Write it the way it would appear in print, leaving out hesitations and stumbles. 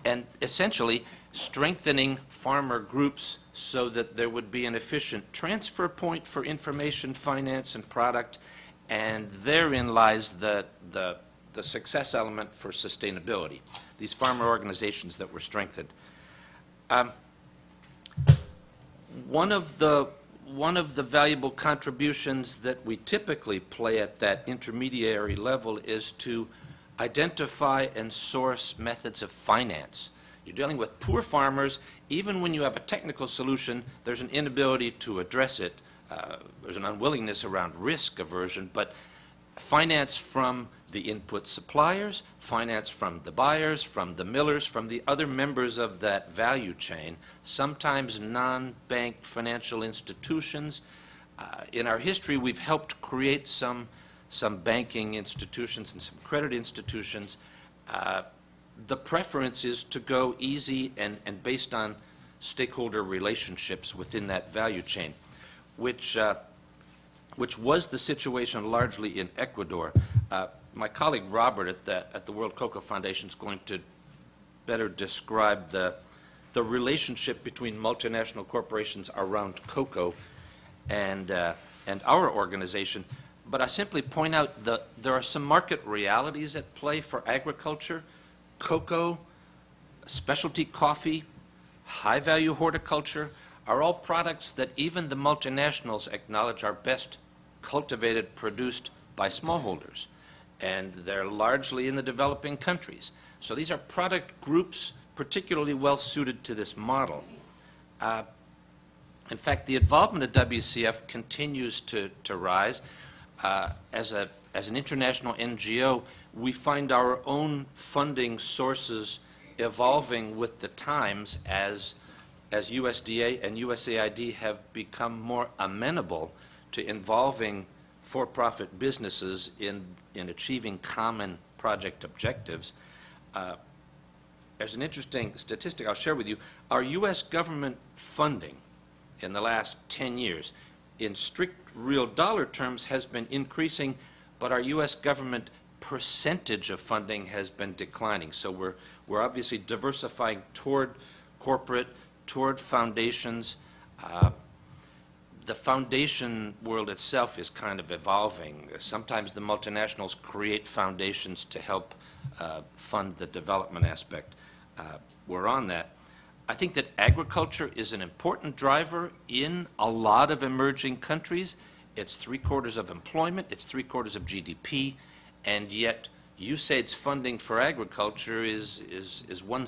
and essentially strengthening farmer groups so that there would be an efficient transfer point for information, finance, and product, and therein lies the success element for sustainability, these farmer organizations that were strengthened. One of the valuable contributions that we typically play at that intermediary level is to identify and source methods of finance. You're dealing with poor farmers. Even when you have a technical solution, there's an inability to address it. There's an unwillingness around risk aversion, but finance from the input suppliers, finance from the buyers, from the millers, from the other members of that value chain, sometimes non-bank financial institutions. In our history, we've helped create some banking institutions and some credit institutions. The preference is to go easy and based on stakeholder relationships within that value chain, which was the situation largely in Ecuador. My colleague Robert at the World Cocoa Foundation is going to better describe the relationship between multinational corporations around cocoa and our organization. But I simply point out that there are some market realities at play for agriculture. Cocoa, specialty coffee, high-value horticulture are all products that even the multinationals acknowledge are best cultivated, produced by smallholders. And they're largely in the developing countries. So these are product groups particularly well suited to this model. In fact, the involvement of WCF continues to rise. As an international NGO, we find our own funding sources evolving with the times as USDA and USAID have become more amenable to involving for-profit businesses in achieving common project objectives. There's an interesting statistic I'll share with you. Our U.S. government funding in the last 10 years, in strict real dollar terms, has been increasing, but our U.S. government percentage of funding has been declining. So we're obviously diversifying toward corporate, toward foundations. The foundation world itself is kind of evolving. Sometimes the multinationals create foundations to help fund the development aspect. We're on that. I think that agriculture is an important driver in a lot of emerging countries. It's 3/4 of employment, it's 3/4 of GDP, and yet USAID's funding for agriculture is one